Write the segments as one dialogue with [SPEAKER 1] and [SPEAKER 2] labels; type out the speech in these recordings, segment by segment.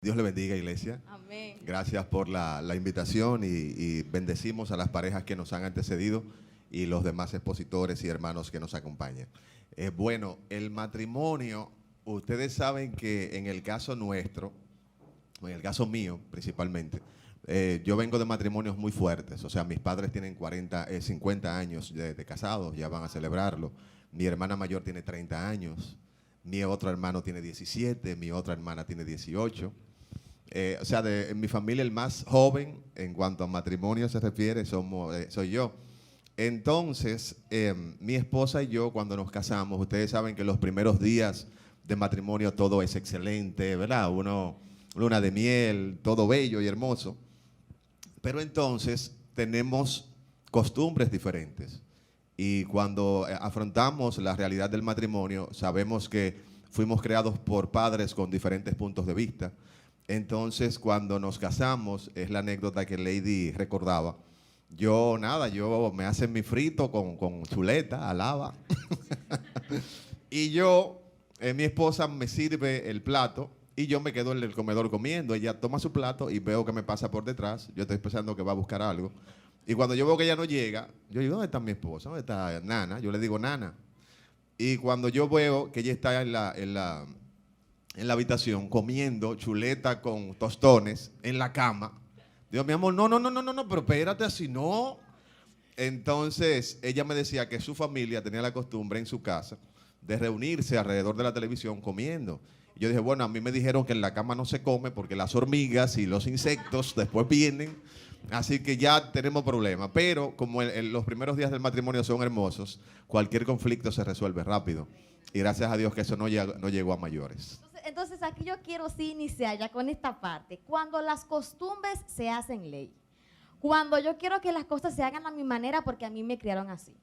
[SPEAKER 1] Dios le bendiga, iglesia.
[SPEAKER 2] Amén.
[SPEAKER 1] Gracias por la invitación y bendecimos a las parejas que nos han antecedido y los demás expositores y hermanos que nos acompañan. Bueno, el matrimonio, ustedes saben que en el caso nuestro, en el caso mío principalmente, yo vengo de matrimonios muy fuertes. O sea, mis padres tienen 50 años de casados, ya van a celebrarlo. Mi hermana mayor tiene 30 años. Mi otro hermano tiene 17, mi otra hermana tiene 18. O sea, en mi familia el más joven en cuanto a matrimonio se refiere soy yo. Entonces, mi esposa y yo cuando nos casamos, ustedes saben que los primeros días de matrimonio todo es excelente, ¿verdad? Luna de miel, todo bello y hermoso. Pero entonces tenemos costumbres diferentes. Y cuando afrontamos la realidad del matrimonio, sabemos que fuimos creados por padres con diferentes puntos de vista. Entonces, cuando nos casamos, es la anécdota que Lady recordaba. Yo me hacen mi frito con chuleta, alaba. Y mi esposa me sirve el plato y yo me quedo en el comedor comiendo. Ella toma su plato y veo que me pasa por detrás. Yo estoy pensando que va a buscar algo. Y cuando yo veo que ella no llega, yo digo, ¿dónde está mi esposa? ¿Dónde está Nana? Yo le digo, Nana. Y cuando yo veo que ella está en la habitación comiendo chuleta con tostones en la cama, digo, mi amor, no, pero espérate, así no. Entonces, ella me decía que su familia tenía la costumbre en su casa de reunirse alrededor de la televisión comiendo. Yo dije, bueno, a mí me dijeron que en la cama no se come porque las hormigas y los insectos después vienen, así que ya tenemos problemas. Pero como los primeros días del matrimonio son hermosos, cualquier conflicto se resuelve rápido. Y gracias a Dios que eso no llegó a mayores.
[SPEAKER 2] Entonces aquí yo quiero sí iniciar ya con esta parte. Cuando las costumbres se hacen ley. Cuando yo quiero que las cosas se hagan a mi manera porque a mí me criaron así.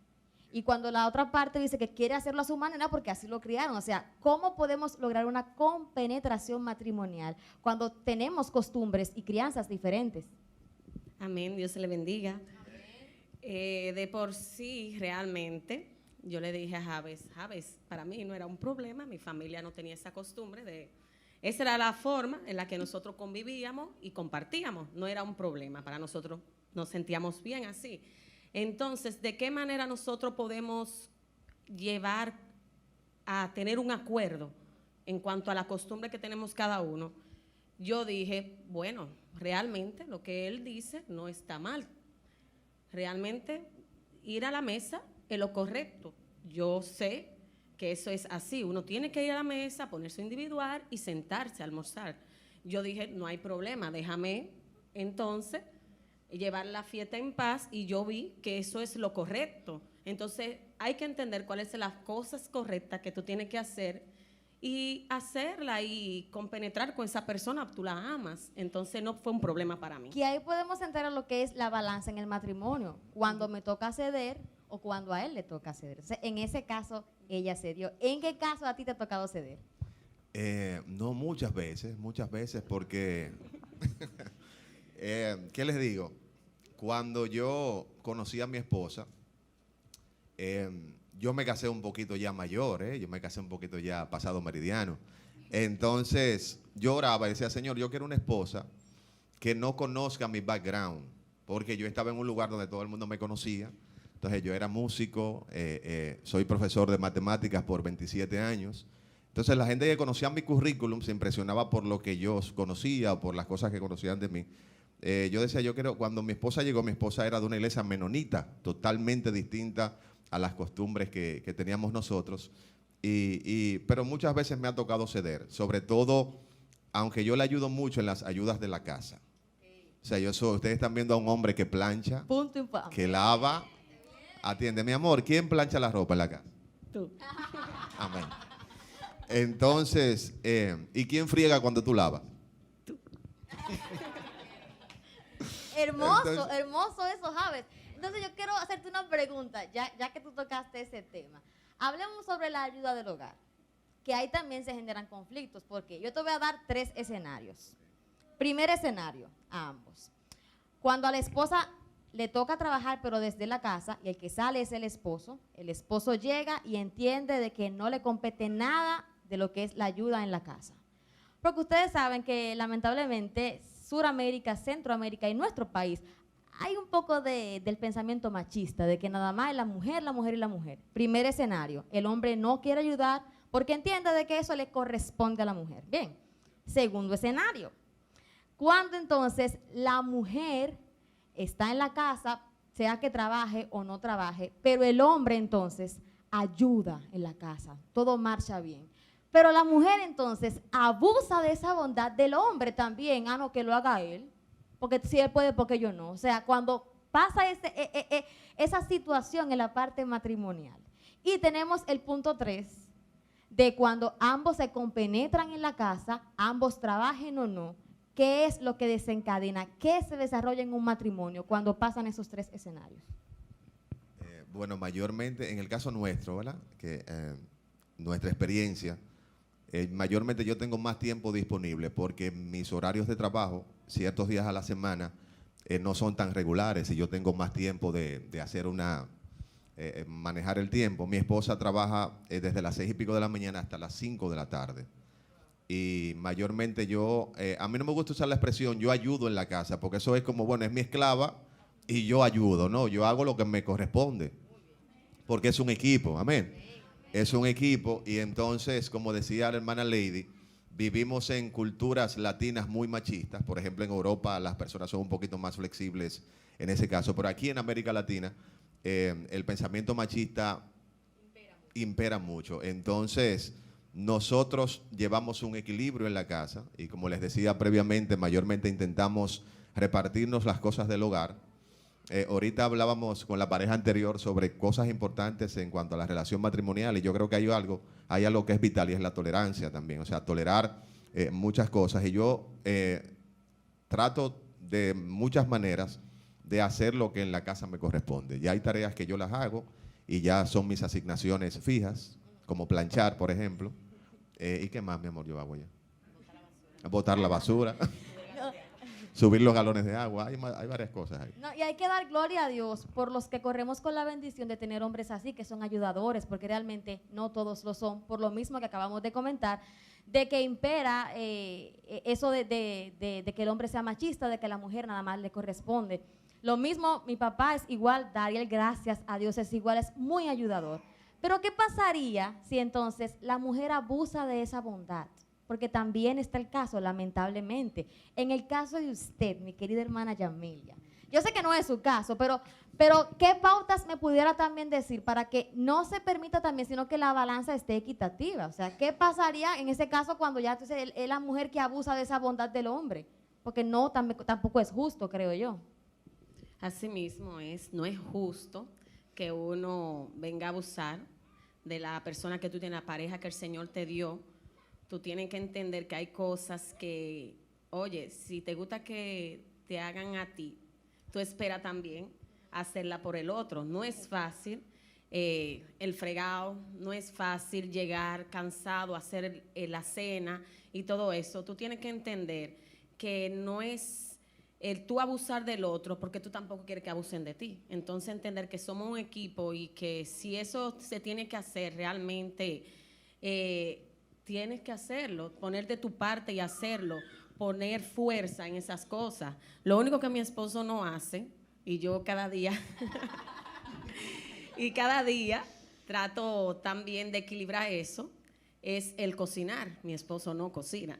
[SPEAKER 2] Y cuando la otra parte dice que quiere hacerlo a su manera porque así lo criaron. O sea, ¿cómo podemos lograr una compenetración matrimonial cuando tenemos costumbres y crianzas diferentes?
[SPEAKER 3] Amén, Dios se le bendiga. De por sí, realmente, yo le dije a Javes, para mí no era un problema, mi familia no tenía esa costumbre esa era la forma en la que nosotros convivíamos y compartíamos, no era un problema, para nosotros nos sentíamos bien así. Entonces, ¿de qué manera nosotros podemos llevar a tener un acuerdo en cuanto a la costumbre que tenemos cada uno? Yo dije, bueno, realmente lo que él dice no está mal. Realmente ir a la mesa es lo correcto. Yo sé que eso es así. Uno tiene que ir a la mesa, ponerse individual y sentarse a almorzar. Yo dije, no hay problema, déjame entonces llevar la fiesta en paz, y yo vi que eso es lo correcto. Entonces hay que entender cuáles son las cosas correctas que tú tienes que hacer y hacerla y compenetrar con esa persona, tú la amas. Entonces no fue un problema para mí.
[SPEAKER 2] Que ahí podemos entrar a lo que es la balanza en el matrimonio, cuando me toca ceder o cuando a él le toca ceder. O sea, en ese caso ella cedió. ¿En qué caso a ti te ha tocado ceder?
[SPEAKER 1] No muchas veces porque, ¿qué les digo? Cuando yo conocí a mi esposa, yo me casé un poquito ya mayor, yo me casé un poquito ya pasado meridiano. Entonces yo oraba y decía, Señor, yo quiero una esposa que no conozca mi background, porque yo estaba en un lugar donde todo el mundo me conocía. Entonces yo era músico, soy profesor de matemáticas por 27 años. Entonces la gente que conocía mi currículum se impresionaba por lo que yo conocía o por las cosas que conocían de mí. Yo decía, cuando mi esposa llegó, mi esposa era de una iglesia menonita, totalmente distinta a las costumbres que teníamos nosotros. Pero muchas veces me ha tocado ceder, sobre todo, aunque yo le ayudo mucho en las ayudas de la casa. O sea, ustedes están viendo a un hombre que plancha,
[SPEAKER 2] Punto y pa.
[SPEAKER 1] que lava. Atiende, mi amor, ¿quién plancha la ropa en la casa?
[SPEAKER 3] Tú.
[SPEAKER 1] Amén. Entonces, ¿y quién friega cuando tú lavas?
[SPEAKER 2] Hermoso,
[SPEAKER 1] Entonces,
[SPEAKER 2] hermoso eso, Javes. Entonces yo quiero hacerte una pregunta, ya que tú tocaste ese tema. Hablemos sobre la ayuda del hogar, que ahí también se generan conflictos, porque yo te voy a dar 3 escenarios. Primer escenario, a ambos. Cuando a la esposa le toca trabajar, pero desde la casa, y el que sale es el esposo llega y entiende de que no le compete nada de lo que es la ayuda en la casa. Porque ustedes saben que lamentablemente Suramérica, Centroamérica y nuestro país hay un poco del pensamiento machista, de que nada más es la mujer y la mujer. Primer escenario, el hombre no quiere ayudar porque entiende de que eso le corresponde a la mujer. Bien, segundo escenario, cuando entonces la mujer está en la casa, sea que trabaje o no trabaje, pero el hombre entonces ayuda en la casa, todo marcha bien. Pero la mujer entonces abusa de esa bondad del hombre también, no, que lo haga él, porque si él puede, porque yo no. O sea, cuando pasa esa situación en la parte matrimonial. Y tenemos el punto 3, de cuando ambos se compenetran en la casa, ambos trabajen o no, ¿qué es lo que desencadena? ¿Qué se desarrolla en un matrimonio cuando pasan esos 3 escenarios?
[SPEAKER 1] Bueno, mayormente en el caso nuestro, ¿verdad? Que nuestra experiencia, mayormente yo tengo más tiempo disponible porque mis horarios de trabajo, ciertos días a la semana, no son tan regulares y yo tengo más tiempo de hacer manejar el tiempo. Mi esposa trabaja desde las 6 y pico de la mañana hasta las 5 de la tarde. Y mayormente yo, a mí no me gusta usar la expresión yo ayudo en la casa, porque eso es como, bueno, es mi esclava y yo ayudo. No, yo hago lo que me corresponde, porque es un equipo, amén. Es un equipo y entonces, como decía la hermana Lady, vivimos en culturas latinas muy machistas. Por ejemplo, en Europa las personas son un poquito más flexibles en ese caso, pero aquí en América Latina el pensamiento machista impera mucho. Entonces, nosotros llevamos un equilibrio en la casa y como les decía previamente, mayormente intentamos repartirnos las cosas del hogar. Ahorita hablábamos con la pareja anterior sobre cosas importantes en cuanto a la relación matrimonial y yo creo que hay algo que es vital y es la tolerancia también, o sea, tolerar muchas cosas y yo trato de muchas maneras de hacer lo que en la casa me corresponde. Ya hay tareas que yo las hago y ya son mis asignaciones fijas, como planchar, por ejemplo. ¿Y qué más, mi amor, yo hago ya? Botar la basura. Subir los galones de agua, hay varias cosas ahí.
[SPEAKER 2] No, y hay que dar gloria a Dios por los que corremos con la bendición de tener hombres así, que son ayudadores, porque realmente no todos lo son, por lo mismo que acabamos de comentar, de que impera eso de que el hombre sea machista, de que la mujer nada más le corresponde. Lo mismo, mi papá es igual, Dariel, gracias a Dios, es igual, es muy ayudador. Pero ¿qué pasaría si entonces la mujer abusa de esa bondad? Porque también está el caso, lamentablemente. En el caso de usted, mi querida hermana Yamilia, yo sé que no es su caso, pero ¿qué pautas me pudiera también decir para que no se permita también, sino que la balanza esté equitativa? O sea, ¿qué pasaría en ese caso cuando ya entonces es la mujer que abusa de esa bondad del hombre? Porque no, tampoco es justo, creo yo.
[SPEAKER 3] Así mismo no es justo que uno venga a abusar de la persona que tú tienes, la pareja que el Señor te dio. Tú tienes que entender que hay cosas que, oye, si te gusta que te hagan a ti, tú esperas también hacerla por el otro. No es fácil el fregado, no es fácil llegar cansado a hacer la cena y todo eso. Tú tienes que entender que no es el tú abusar del otro porque tú tampoco quieres que abusen de ti. Entonces entender que somos un equipo y que si eso se tiene que hacer realmente... tienes que hacerlo, poner de tu parte y hacerlo, poner fuerza en esas cosas. Lo único que mi esposo no hace, y yo cada día, trato también de equilibrar eso, es el cocinar. Mi esposo no cocina.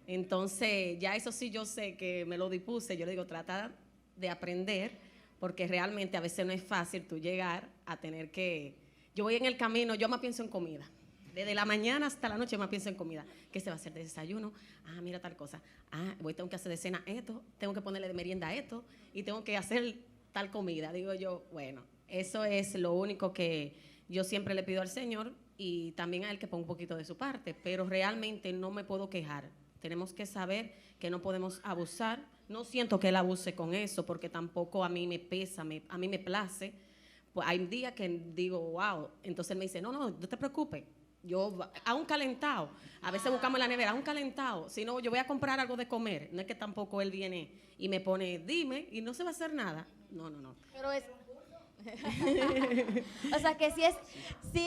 [SPEAKER 3] Entonces, ya eso sí yo sé que me lo dispuse. Yo le digo, trata de aprender, porque realmente a veces no es fácil tú llegar a tener que... Yo voy en el camino, yo más pienso en comida. Desde la mañana hasta la noche más pienso en comida. ¿Qué se va a hacer de desayuno? Mira tal cosa. Tengo que hacer de cena esto, tengo que ponerle de merienda esto y tengo que hacer tal comida. Digo yo, bueno, eso es lo único que yo siempre le pido al Señor y también a Él que ponga un poquito de su parte, pero realmente no me puedo quejar. Tenemos que saber que no podemos abusar. No siento que Él abuse con eso porque tampoco a mí me pesa, a mí me place. Pues hay días que digo, wow, entonces Él me dice, no te preocupes. Yo, a un calentado, a veces buscamos en la nevera, a un calentado, si no, yo voy a comprar algo de comer, no es que tampoco él viene y me pone, dime, y no se va a hacer nada, no.
[SPEAKER 2] Pero es, o sea que sí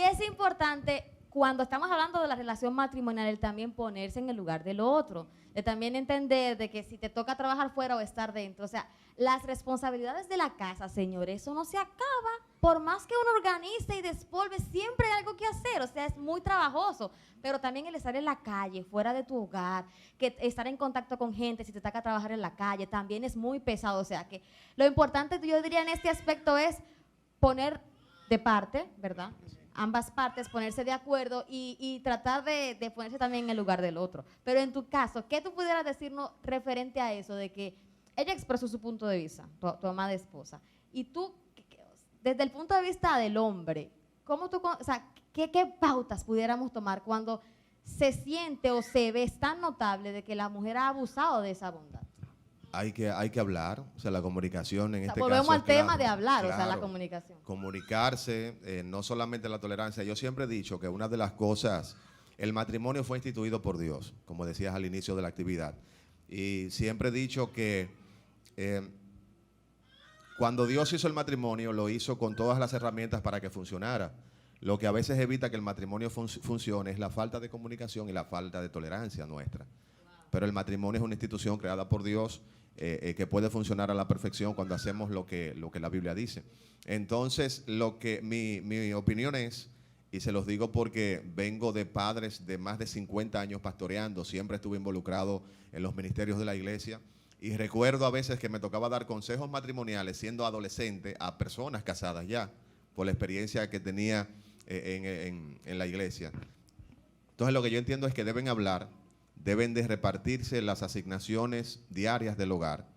[SPEAKER 2] es importante cuando estamos hablando de la relación matrimonial, el también ponerse en el lugar del otro, de también entender de que si te toca trabajar fuera o estar dentro, o sea, las responsabilidades de la casa, señores, eso no se acaba, por más que uno organice y despolve, siempre hay algo que hacer, o sea, es muy trabajoso, pero también el estar en la calle, fuera de tu hogar, que estar en contacto con gente, si te toca trabajar en la calle, también es muy pesado, o sea, que lo importante, yo diría en este aspecto es poner de parte, ¿verdad? Ambas partes, ponerse de acuerdo y tratar de ponerse también en el lugar del otro. Pero en tu caso, ¿qué tú pudieras decirnos referente a eso de que ella expresó su punto de vista, tu amada esposa, y tú, desde el punto de vista del hombre, ¿cómo tú, o sea, qué pautas pudiéramos tomar cuando se siente o se ve tan notable de que la mujer ha abusado de esa bondad?
[SPEAKER 1] Hay que hablar, o sea, la comunicación en
[SPEAKER 2] O sea,
[SPEAKER 1] este
[SPEAKER 2] volvemos
[SPEAKER 1] caso
[SPEAKER 2] al
[SPEAKER 1] es
[SPEAKER 2] tema
[SPEAKER 1] clave.
[SPEAKER 2] de hablar, o sea, la
[SPEAKER 1] Claro.
[SPEAKER 2] comunicación.
[SPEAKER 1] Comunicarse, no solamente la tolerancia. Yo siempre he dicho que una de las cosas, el matrimonio fue instituido por Dios, como decías al inicio de la actividad. Y siempre he dicho que cuando Dios hizo el matrimonio, lo hizo con todas las herramientas para que funcionara. Lo que a veces evita que el matrimonio funcione es la falta de comunicación y la falta de tolerancia nuestra. Pero el matrimonio es una institución creada por Dios que puede funcionar a la perfección cuando hacemos lo que la Biblia dice. Entonces, mi opinión es, y se los digo porque vengo de padres de más de 50 años pastoreando, siempre estuve involucrado en los ministerios de la iglesia, y recuerdo a veces que me tocaba dar consejos matrimoniales siendo adolescente a personas casadas ya, por la experiencia que tenía en la iglesia. Entonces, lo que yo entiendo es que deben hablar, deben de repartirse las asignaciones diarias del hogar.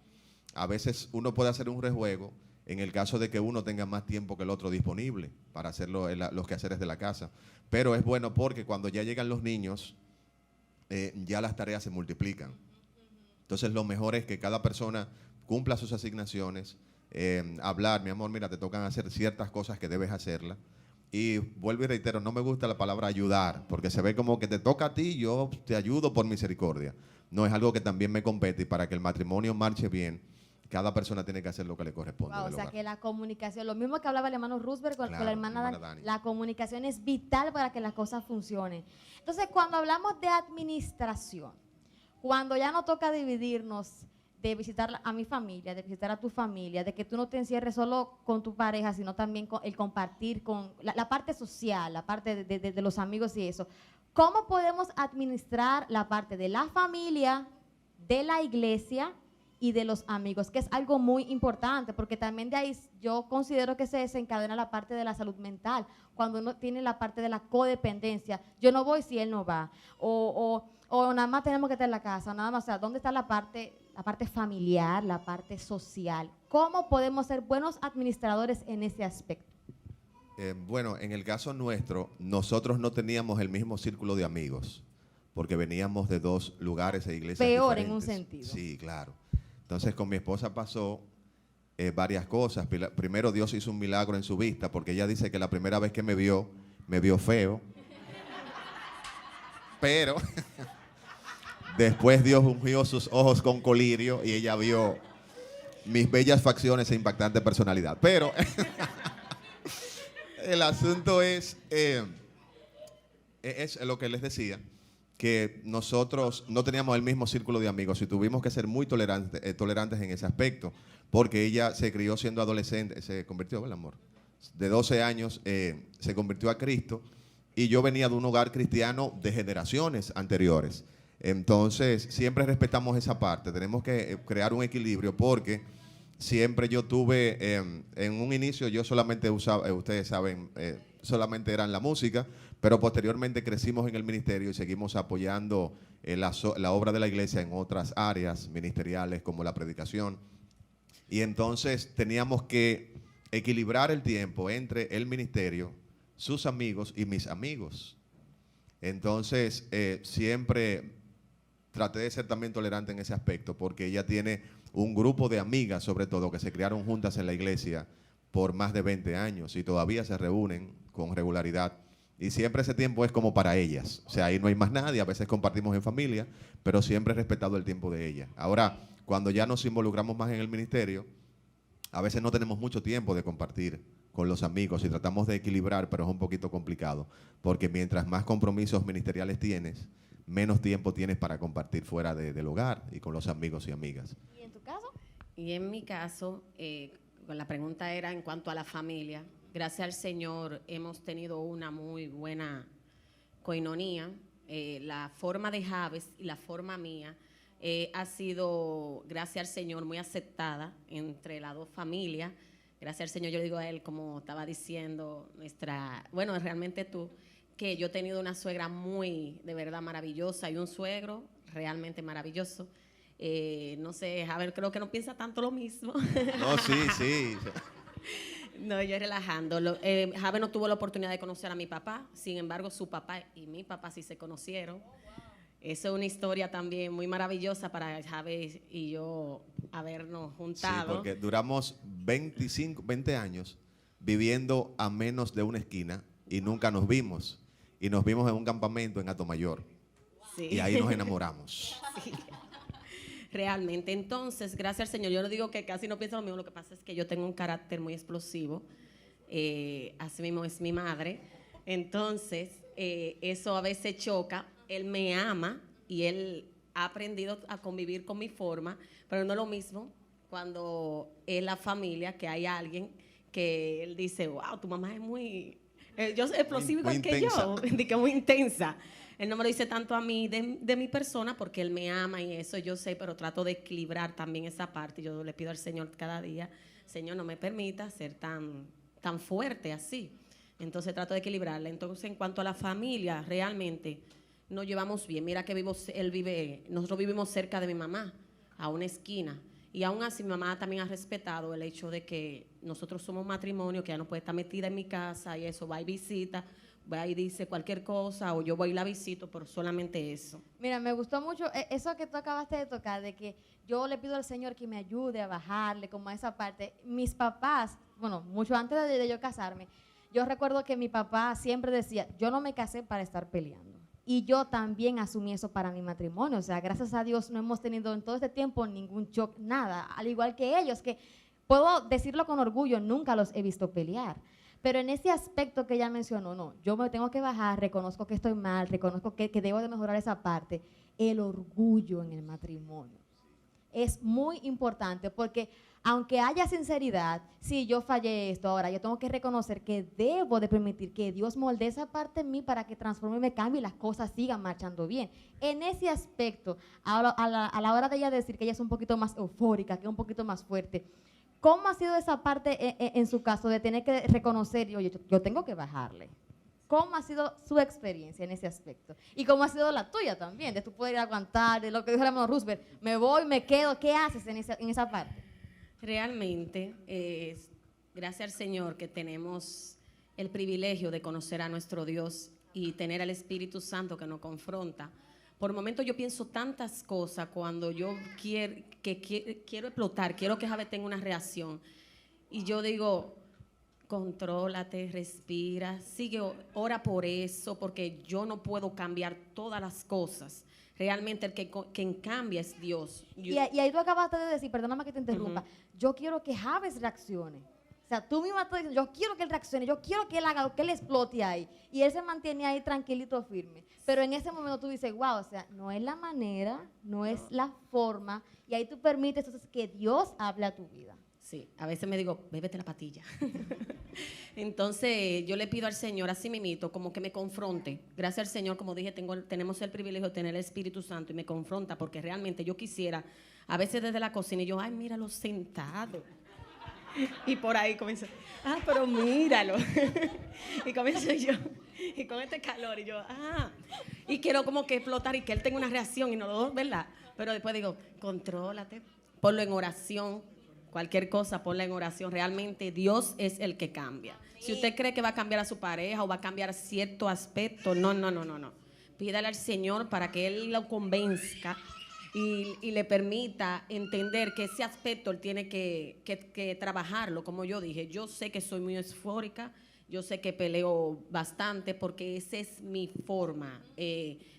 [SPEAKER 1] A veces uno puede hacer un rejuego en el caso de que uno tenga más tiempo que el otro disponible para hacer los quehaceres de la casa. Pero es bueno porque cuando ya llegan los niños, ya las tareas se multiplican. Entonces lo mejor es que cada persona cumpla sus asignaciones, hablar, mi amor, mira, te tocan hacer ciertas cosas que debes hacerlas. Y vuelvo y reitero, no me gusta la palabra ayudar, porque se ve como que te toca a ti, yo te ayudo por misericordia. No, es algo que también me compete, y para que el matrimonio marche bien, cada persona tiene que hacer lo que le corresponde.
[SPEAKER 2] Wow, o sea, que la comunicación, lo mismo que hablaba el hermano Roosevelt con la hermana
[SPEAKER 1] Dani,
[SPEAKER 2] la comunicación es vital para que las cosas funcionen. Entonces, cuando hablamos de administración, cuando ya no toca dividirnos, de visitar a mi familia, de visitar a tu familia, de que tú no te encierres solo con tu pareja, sino también con el compartir con la parte social, la parte de los amigos y eso. ¿Cómo podemos administrar la parte de la familia, de la iglesia y de los amigos? Que es algo muy importante, porque también de ahí yo considero que se desencadena la parte de la salud mental, cuando uno tiene la parte de la codependencia. Yo no voy si él no va, o nada más tenemos que estar en la casa, nada más, o sea, ¿dónde está la parte familiar, la parte social? ¿Cómo podemos ser buenos administradores en ese aspecto?
[SPEAKER 1] Bueno, en el caso nuestro, nosotros no teníamos el mismo círculo de amigos, porque veníamos de dos lugares e iglesias
[SPEAKER 2] Peor
[SPEAKER 1] diferentes.
[SPEAKER 2] en un sentido.
[SPEAKER 1] Sí, claro. Entonces, con mi esposa pasó varias cosas. Primero, Dios hizo un milagro en su vista, porque ella dice que la primera vez que me vio feo. Pero después Dios ungió sus ojos con colirio y ella vio mis bellas facciones e impactante personalidad. Pero el asunto es lo que les decía, que nosotros no teníamos el mismo círculo de amigos y tuvimos que ser muy tolerantes en ese aspecto, porque ella se crió siendo adolescente, se convirtió, ¿verdad, amor? De 12 años se convirtió a Cristo, y yo venía de un hogar cristiano de generaciones anteriores. Entonces, siempre respetamos esa parte. Tenemos que crear un equilibrio, porque siempre yo tuve, en un inicio yo solamente usaba, ustedes saben, solamente era en la música, pero posteriormente crecimos en el ministerio y seguimos apoyando la obra de la iglesia en otras áreas ministeriales como la predicación. Y entonces teníamos que equilibrar el tiempo entre el ministerio, sus amigos y mis amigos. Entonces, siempre traté de ser también tolerante en ese aspecto, porque ella tiene un grupo de amigas, sobre todo, que se criaron juntas en la iglesia por más de 20 años y todavía se reúnen con regularidad. Y siempre ese tiempo es como para ellas. O sea, ahí no hay más nadie, a veces compartimos en familia, pero siempre he respetado el tiempo de ellas. Ahora, cuando ya nos involucramos más en el ministerio, a veces no tenemos mucho tiempo de compartir con los amigos y tratamos de equilibrar, pero es un poquito complicado, porque mientras más compromisos ministeriales tienes, menos tiempo tienes para compartir fuera del hogar y con los amigos y amigas.
[SPEAKER 2] ¿Y en tu caso?
[SPEAKER 3] Y en mi caso, la pregunta era en cuanto a la familia. Gracias al Señor hemos tenido una muy buena coinonía. La forma de Javes y la forma mía ha sido, gracias al Señor, muy aceptada entre las dos familias. Gracias al Señor, yo le digo a él, como estaba diciendo bueno, realmente tú, que yo he tenido una suegra muy, de verdad, maravillosa y un suegro realmente maravilloso. No sé, Javier, creo que no piensa tanto lo mismo.
[SPEAKER 1] No, sí.
[SPEAKER 3] No, yo relajando. Javier no tuvo la oportunidad de conocer a mi papá, sin embargo, su papá y mi papá sí se conocieron. Eso es una historia también muy maravillosa para Javier y yo habernos juntado.
[SPEAKER 1] Sí, porque duramos 20 años viviendo a menos de una esquina y nunca nos vimos. Y nos vimos en un campamento en Atomayor.
[SPEAKER 3] Sí.
[SPEAKER 1] Y ahí nos enamoramos.
[SPEAKER 3] Sí. Realmente, entonces, gracias al Señor, yo no digo que casi no pienso lo mismo, lo que pasa es que yo tengo un carácter muy explosivo, así mismo es mi madre, entonces, eso a veces choca, él me ama y él ha aprendido a convivir con mi forma, pero no es lo mismo cuando es la familia, que hay alguien que él dice, wow, tu mamá es muy, yo soy explosiva igual que yo, que muy intensa. Él no me lo dice tanto a mí de mi persona porque él me ama y eso yo sé, pero trato de equilibrar también esa parte. Yo le pido al Señor cada día, Señor, no me permita ser tan fuerte así. Entonces trato de equilibrarla. Entonces, en cuanto a la familia, realmente nos llevamos bien. Mira que nosotros vivimos cerca de mi mamá, a una esquina. Y aún así mi mamá también ha respetado el hecho de que nosotros somos matrimonio, que ella no puede estar metida en mi casa y eso, va y visita, va y dice cualquier cosa o yo voy y la visito, pero solamente eso.
[SPEAKER 2] Mira, me gustó mucho eso que tú acabaste de tocar, de que yo le pido al Señor que me ayude a bajarle, como a esa parte. Mis papás, bueno, mucho antes de yo casarme, yo recuerdo que mi papá siempre decía, yo no me casé para estar peleando. Y yo también asumí eso para mi matrimonio. O sea, gracias a Dios no hemos tenido en todo este tiempo ningún shock, nada. Al igual que ellos, que puedo decirlo con orgullo, nunca los he visto pelear. Pero en ese aspecto que ella mencionó, no, yo me tengo que bajar, reconozco que estoy mal, reconozco que debo de mejorar esa parte. El orgullo en el matrimonio es muy importante porque aunque haya sinceridad, si yo fallé esto ahora, yo tengo que reconocer que debo de permitir que Dios moldee esa parte en mí para que transforme y me cambie y las cosas sigan marchando bien. En ese aspecto, a la hora de ella decir que ella es un poquito más eufórica, que es un poquito más fuerte, ¿cómo ha sido esa parte en su caso de tener que reconocer, oye, yo tengo que bajarle? ¿Cómo ha sido su experiencia en ese aspecto? Y cómo ha sido la tuya también, de tú poder aguantar, de lo que dijo el hermano Roosevelt, me voy, me quedo, ¿qué haces en esa parte?
[SPEAKER 3] Realmente, gracias al Señor que tenemos el privilegio de conocer a nuestro Dios y tener al Espíritu Santo que nos confronta. Por momentos yo pienso tantas cosas cuando yo quiero explotar, quiero que Javier tenga una reacción. Y yo digo, contrólate, respira, sigue, ora por eso, porque yo no puedo cambiar todas las cosas. Realmente el quien cambia es Dios.
[SPEAKER 2] Y ahí tú acabaste de decir, perdóname que te interrumpa, yo quiero que Javes reaccione. O sea, tú misma estás diciendo, yo quiero que él reaccione, yo quiero que él haga, que él explote ahí. Y él se mantiene ahí tranquilito, firme. Pero en ese momento tú dices, wow, o sea, no es la manera, no es la forma. Y ahí tú permites entonces que Dios hable a tu vida.
[SPEAKER 3] Sí, a veces me digo, bébete la patilla. Entonces, yo le pido al Señor, así mismito, como que me confronte. Gracias al Señor, como dije, tenemos el privilegio de tener el Espíritu Santo y me confronta, porque realmente yo quisiera, a veces desde la cocina, y yo, ay, míralo sentado. Y por ahí comienzo, pero míralo. Y comienzo yo, y con este calor, y yo, y quiero como que explotar y que él tenga una reacción, y no lo dos, ¿verdad? Pero después digo, contrólate, ponlo en oración. Cualquier cosa, ponla en oración. Realmente Dios es el que cambia. Si usted cree que va a cambiar a su pareja o va a cambiar cierto aspecto, no. Pídale al Señor para que Él lo convenzca y le permita entender que ese aspecto Él tiene que trabajarlo. Como yo dije, yo sé que soy muy eufórica, yo sé que peleo bastante porque esa es mi forma.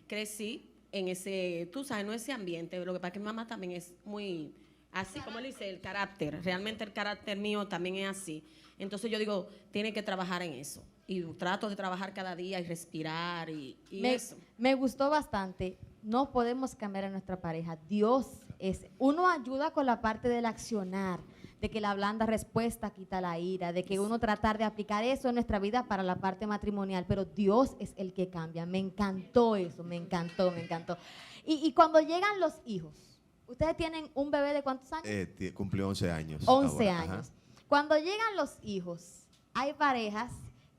[SPEAKER 3] Crecí en ese, tú sabes, no ese ambiente. Lo que pasa es que mi mamá también es muy Así como le dice, el carácter. Realmente el carácter mío también es así. Entonces yo digo, tiene que trabajar en eso. Y trato de trabajar cada día y respirar y eso.
[SPEAKER 2] Me gustó bastante. No podemos cambiar a nuestra pareja. Dios es. Uno ayuda con la parte del accionar, de que la blanda respuesta quita la ira, de que uno tratar de aplicar eso en nuestra vida para la parte matrimonial, pero Dios es el que cambia. Me encantó eso, me encantó, me encantó. Y cuando llegan los hijos, ¿ustedes tienen un bebé de cuántos años?
[SPEAKER 1] Cumplió 11 años.
[SPEAKER 2] 11
[SPEAKER 1] ahora.
[SPEAKER 2] años.
[SPEAKER 1] Ajá.
[SPEAKER 2] Cuando llegan los hijos, hay parejas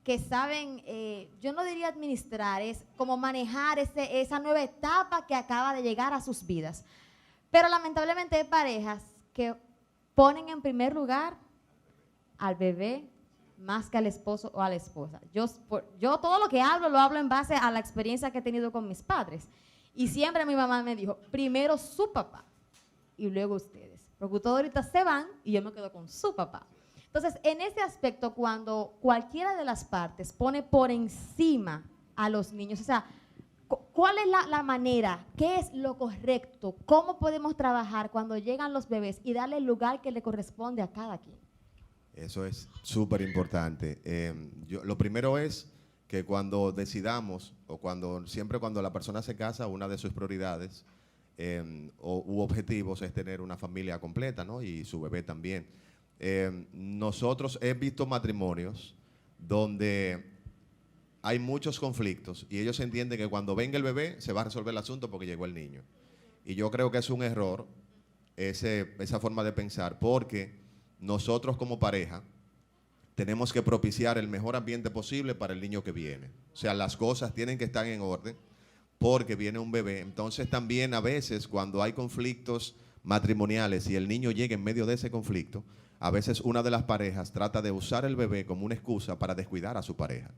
[SPEAKER 2] que saben, yo no diría administrar, es como manejar esa nueva etapa que acaba de llegar a sus vidas. Pero lamentablemente hay parejas que ponen en primer lugar al bebé más que al esposo o a la esposa. Yo todo lo que hablo, lo hablo en base a la experiencia que he tenido con mis padres. Y siempre mi mamá me dijo, primero su papá y luego ustedes. Porque todos ahorita se van y yo me quedo con su papá. Entonces, en ese aspecto, cuando cualquiera de las partes pone por encima a los niños, o sea, ¿cuál es la manera? ¿Qué es lo correcto? ¿Cómo podemos trabajar cuando llegan los bebés y darle el lugar que le corresponde a cada quien?
[SPEAKER 1] Eso es súper importante. Lo primero es que cuando decidamos, o siempre cuando la persona se casa, una de sus prioridades u objetivos es tener una familia completa, ¿no? Y su bebé también. Nosotros he visto matrimonios donde hay muchos conflictos y ellos entienden que cuando venga el bebé se va a resolver el asunto porque llegó el niño. Y yo creo que es un error esa forma de pensar, porque nosotros como pareja tenemos que propiciar el mejor ambiente posible para el niño que viene. O sea, las cosas tienen que estar en orden porque viene un bebé. Entonces también a veces cuando hay conflictos matrimoniales y el niño llega en medio de ese conflicto, a veces una de las parejas trata de usar el bebé como una excusa para descuidar a su pareja.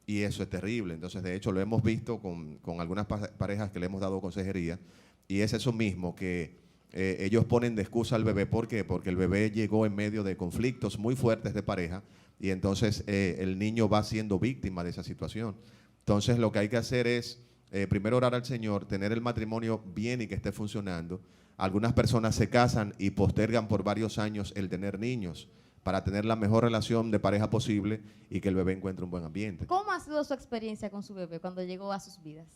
[SPEAKER 1] Y eso es terrible. Entonces, de hecho, lo hemos visto con algunas parejas que le hemos dado consejería, y es eso mismo, que ellos ponen de excusa al bebé. ¿Por qué? Porque el bebé llegó en medio de conflictos muy fuertes de pareja, y entonces el niño va siendo víctima de esa situación. Entonces, lo que hay que hacer es primero orar al Señor, tener el matrimonio bien y que esté funcionando. Algunas personas se casan y postergan por varios años el tener niños para tener la mejor relación de pareja posible y que el bebé encuentre un buen ambiente.
[SPEAKER 2] ¿Cómo ha sido su experiencia con su bebé cuando llegó a sus vidas?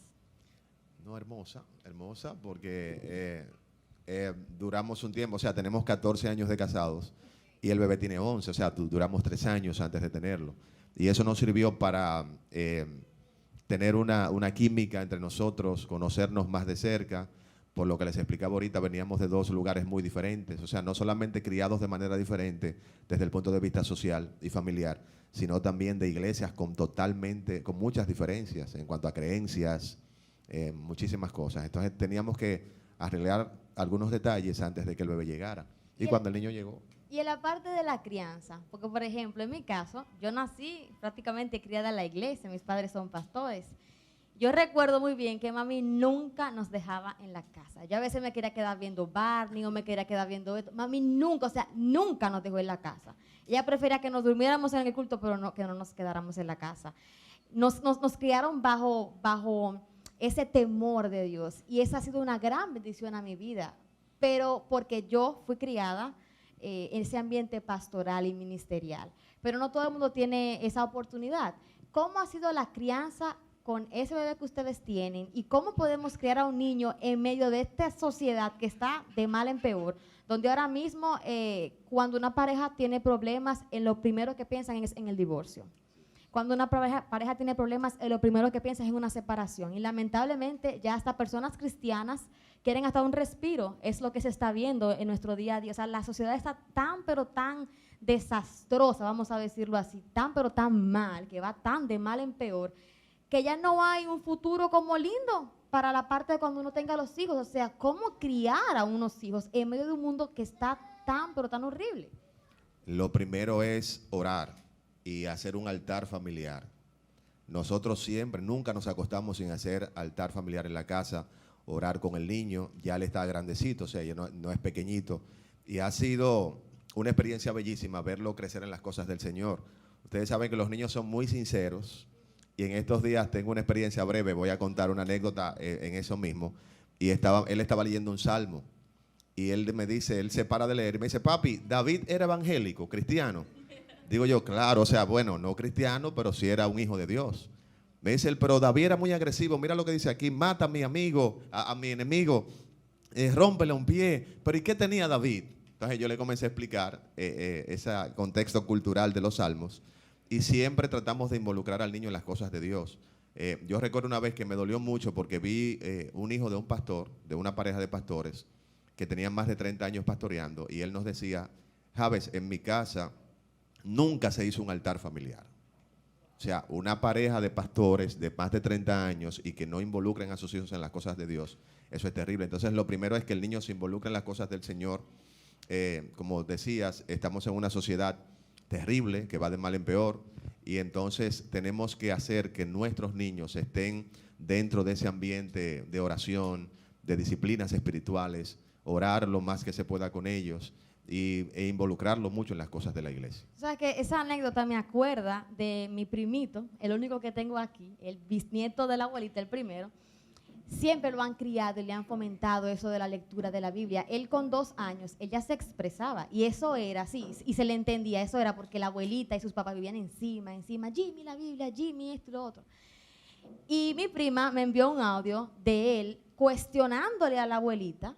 [SPEAKER 1] No, hermosa, hermosa, porque duramos un tiempo, o sea, tenemos 14 años de casados y el bebé tiene 11, o sea, duramos 3 años antes de tenerlo. Y eso nos sirvió para tener una química entre nosotros, conocernos más de cerca. Por lo que les explicaba ahorita, veníamos de 2 lugares muy diferentes, o sea, no solamente criados de manera diferente desde el punto de vista social y familiar, sino también de iglesias con muchas diferencias en cuanto a creencias, muchísimas cosas. Entonces teníamos que arreglar algunos detalles antes de que el bebé llegara. Y cuando el niño llegó.
[SPEAKER 2] Y en la parte de la crianza, porque por ejemplo, en mi caso, yo nací prácticamente criada en la iglesia, mis padres son pastores. Yo recuerdo muy bien que mami nunca nos dejaba en la casa. Yo a veces me quería quedar viendo Barney o me quería quedar viendo esto. Mami nunca, o sea, nunca nos dejó en la casa. Ella prefería que nos durmiéramos en el culto, pero no que no nos quedáramos en la casa. Nos criaron bajo ese temor de Dios, y esa ha sido una gran bendición a mi vida. Pero porque yo fui criada en ese ambiente pastoral y ministerial. Pero no todo el mundo tiene esa oportunidad. ¿Cómo ha sido la crianza con ese bebé que ustedes tienen, y cómo podemos criar a un niño en medio de esta sociedad que está de mal en peor, donde ahora mismo cuando una pareja tiene problemas, lo primero que piensan es en el divorcio? Cuando una pareja tiene problemas, lo primero que piensan es en una separación, y lamentablemente ya hasta personas cristianas quieren hasta un respiro. Es lo que se está viendo en nuestro día a día. O sea, la sociedad está tan pero tan desastrosa, vamos a decirlo así, tan pero tan mal, que va tan de mal en peor, que ya no hay un futuro como lindo para la parte de cuando uno tenga los hijos. O sea, ¿cómo criar a unos hijos en medio de un mundo que está tan, pero tan horrible?
[SPEAKER 1] Lo primero es orar y hacer un altar familiar. Nosotros siempre, nunca nos acostamos sin hacer altar familiar en la casa, orar con el niño. Ya él está grandecito, o sea, ya no es pequeñito. Y ha sido una experiencia bellísima verlo crecer en las cosas del Señor. Ustedes saben que los niños son muy sinceros. Y en estos días tengo una experiencia breve, voy a contar una anécdota en eso mismo. Y él estaba leyendo un salmo y él me dice, él se para de leer y me dice, papi, David era evangélico, cristiano. Digo yo, claro, o sea, bueno, no cristiano, pero sí era un hijo de Dios. Me dice él, pero David era muy agresivo, mira lo que dice aquí, mata a mi amigo, a mi enemigo, rómpele un pie. Pero ¿y qué tenía David? Entonces yo le comencé a explicar ese contexto cultural de los salmos y siempre tratamos de involucrar al niño en las cosas de Dios. Yo recuerdo una vez que me dolió mucho porque vi un hijo de un pastor, de una pareja de pastores, que tenían más de 30 años pastoreando, y él nos decía, Javes, en mi casa nunca se hizo un altar familiar. O sea, una pareja de pastores de más de 30 años y que no involucren a sus hijos en las cosas de Dios, eso es terrible. Entonces, lo primero es que el niño se involucre en las cosas del Señor. Como decías, estamos en una sociedad terrible que va de mal en peor, y entonces tenemos que hacer que nuestros niños estén dentro de ese ambiente de oración, de disciplinas espirituales, orar lo más que se pueda con ellos e involucrarlo mucho en las cosas de la iglesia.
[SPEAKER 2] O sea que esa anécdota me acuerda de mi primito, el único que tengo aquí, el bisnieto de la abuelita, el primero. Siempre lo han criado y le han fomentado eso de la lectura de la Biblia. Él con 2 años, él ya se expresaba y eso era así, y se le entendía, eso era porque la abuelita y sus papás vivían encima, Jimmy la Biblia, Jimmy esto y lo otro. Y mi prima me envió un audio de él cuestionándole a la abuelita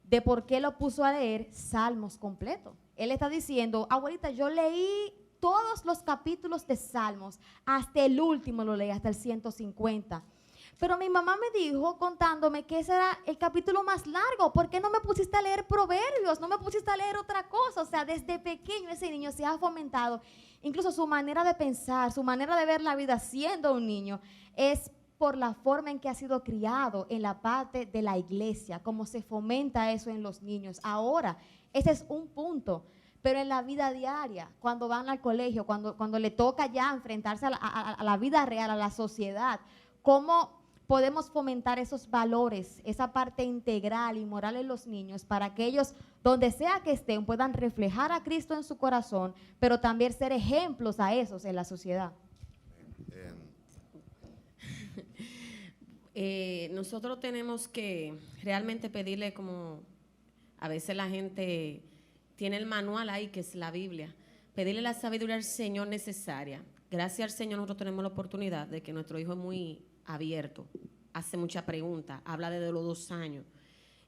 [SPEAKER 2] de por qué lo puso a leer Salmos completo. Él está diciendo, abuelita, yo leí todos los capítulos de Salmos, hasta el último lo leí, hasta el 150. Pero mi mamá me dijo, contándome que ese era el capítulo más largo. ¿Por qué no me pusiste a leer Proverbios? No me pusiste a leer otra cosa. O sea, desde pequeño ese niño se ha fomentado. Incluso su manera de pensar, su manera de ver la vida siendo un niño, es por la forma en que ha sido criado en la parte de la iglesia, cómo se fomenta eso en los niños. Ahora, ese es un punto. Pero en la vida diaria, cuando van al colegio, cuando le toca ya enfrentarse a la vida real, a la sociedad, ¿cómo podemos fomentar esos valores, esa parte integral y moral en los niños para que ellos, donde sea que estén, puedan reflejar a Cristo en su corazón, pero también ser ejemplos a esos en la sociedad?
[SPEAKER 3] Nosotros tenemos que realmente pedirle, como a veces la gente tiene el manual ahí, que es la Biblia, pedirle la sabiduría al Señor necesaria. Gracias al Señor nosotros tenemos la oportunidad de que nuestro hijo es muy abierto, hace muchas preguntas, habla desde los 2 años.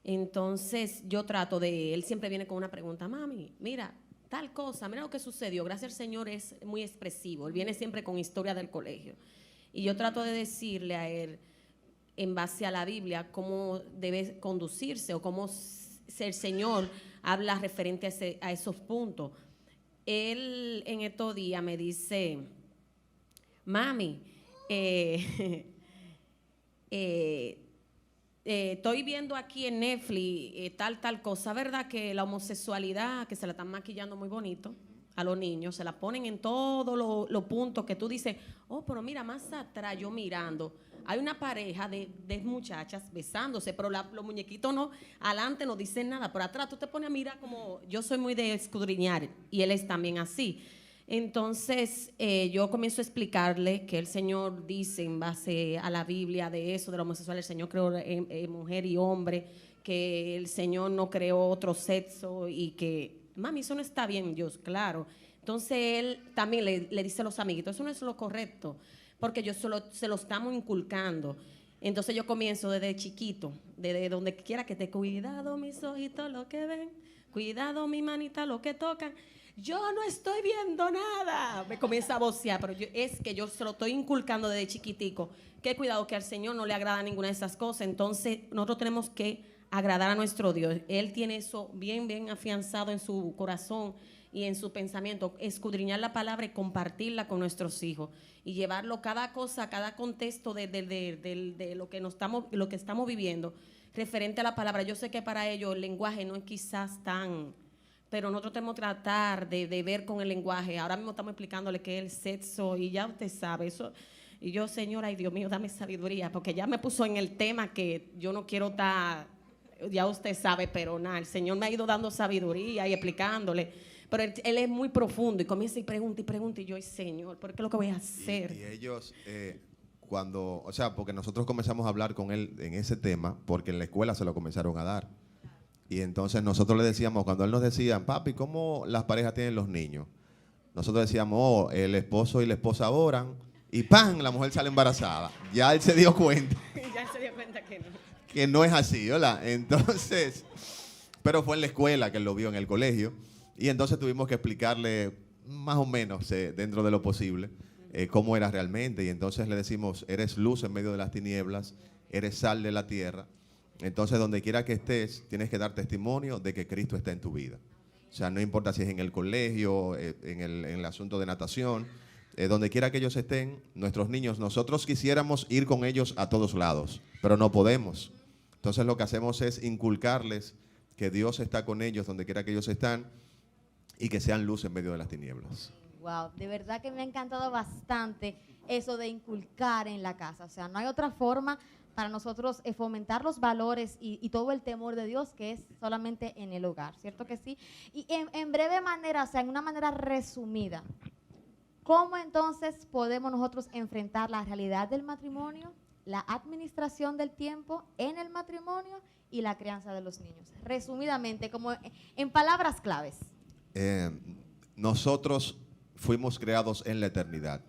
[SPEAKER 3] Entonces yo trato él siempre viene con una pregunta, mami, mira, tal cosa, mira lo que sucedió. Gracias al Señor es muy expresivo, él viene siempre con historia del colegio. Y yo trato de decirle a él, en base a la Biblia, cómo debe conducirse o cómo el Señor habla referente a esos puntos. Él en estos días me dice, mami, estoy viendo aquí en Netflix tal cosa, ¿verdad? Que la homosexualidad, que se la están maquillando muy bonito a los niños, se la ponen en todos los puntos que tú dices, oh, pero mira, más atrás yo mirando, hay una pareja de muchachas besándose, pero los muñequitos no, adelante no dicen nada, pero atrás tú te pones a mirar, como yo soy muy de escudriñar y él es también así. Entonces yo comienzo a explicarle que el Señor dice en base a la Biblia de eso, de la homosexual, el Señor creó mujer y hombre, que el Señor no creó otro sexo y que, mami, eso no está bien, Dios, claro. Entonces él también le dice a los amiguitos, eso no es lo correcto, porque se lo estamos inculcando. Entonces yo comienzo desde chiquito, desde donde quiera que te, cuidado mis ojitos lo que ven, cuidado mi manita lo que tocan. Yo no estoy viendo nada. Me comienza a vocear, pero es que yo se lo estoy inculcando desde chiquitico. Que cuidado, que al Señor no le agrada ninguna de esas cosas. Entonces, nosotros tenemos que agradar a nuestro Dios. Él tiene eso bien, bien afianzado en su corazón y en su pensamiento. Escudriñar la palabra y compartirla con nuestros hijos. Y llevarlo cada cosa, cada contexto de lo que estamos viviendo referente a la palabra. Yo sé que para ellos el lenguaje no es quizás tan... Pero nosotros tenemos que tratar de ver con el lenguaje. Ahora mismo estamos explicándole qué es el sexo y ya usted sabe eso. Y yo, Señor, ay Dios mío, dame sabiduría, porque ya me puso en el tema que yo no quiero estar, ya usted sabe, pero nada, el Señor me ha ido dando sabiduría y explicándole. Pero él es muy profundo y comienza y pregunta y yo, ay Señor, ¿por qué es lo que voy a hacer?
[SPEAKER 1] Y ellos, porque nosotros comenzamos a hablar con él en ese tema, porque en la escuela se lo comenzaron a dar. Y entonces nosotros le decíamos, cuando él nos decía, papi, ¿cómo las parejas tienen los niños? Nosotros decíamos, oh, el esposo y la esposa oran y ¡pam! La mujer sale embarazada. Ya él se dio cuenta
[SPEAKER 3] Ya se dio cuenta
[SPEAKER 1] que no es así, ¿verdad? Entonces, pero fue en la escuela que él lo vio en el colegio. Y entonces tuvimos que explicarle más o menos, dentro de lo posible, cómo era realmente. Y entonces le decimos, eres luz en medio de las tinieblas, eres sal de la tierra. Entonces, donde quiera que estés, tienes que dar testimonio de que Cristo está en tu vida. O sea, no importa si es en el colegio, en el asunto de natación, donde quiera que ellos estén, nuestros niños, nosotros quisiéramos ir con ellos a todos lados, pero no podemos. Entonces, lo que hacemos es inculcarles que Dios está con ellos donde quiera que ellos están y que sean luz en medio de las tinieblas.
[SPEAKER 2] Wow, de verdad que me ha encantado bastante eso de inculcar en la casa. O sea, no hay otra forma para nosotros fomentar los valores y todo el temor de Dios que es solamente en el hogar, ¿cierto que sí? Y en breve manera, o sea, en una manera resumida, ¿cómo entonces podemos nosotros enfrentar la realidad del matrimonio, la administración del tiempo en el matrimonio y la crianza de los niños? Resumidamente, como en palabras claves.
[SPEAKER 1] Nosotros fuimos creados en la eternidad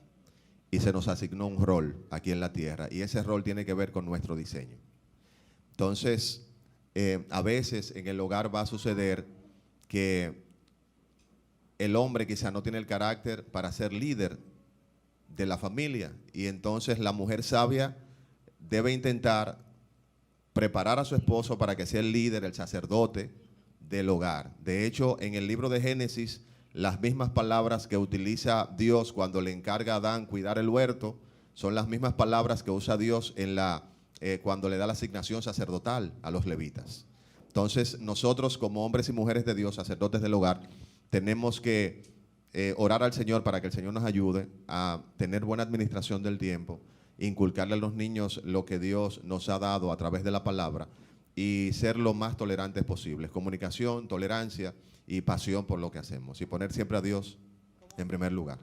[SPEAKER 1] y se nos asignó un rol aquí en la tierra y ese rol tiene que ver con nuestro diseño. Entonces, a veces en el hogar va a suceder que el hombre quizá no tiene el carácter para ser líder de la familia y entonces la mujer sabia debe intentar preparar a su esposo para que sea el líder, el sacerdote del hogar. De hecho, en el libro de Génesis, las mismas palabras que utiliza Dios cuando le encarga a Adán cuidar el huerto son las mismas palabras que usa Dios cuando le da la asignación sacerdotal a los levitas. Entonces, nosotros como hombres y mujeres de Dios, sacerdotes del hogar, tenemos que orar al Señor para que el Señor nos ayude a tener buena administración del tiempo, inculcarle a los niños lo que Dios nos ha dado a través de la palabra y ser lo más tolerantes posibles. Comunicación, tolerancia y pasión por lo que hacemos. Y poner siempre a Dios en primer lugar.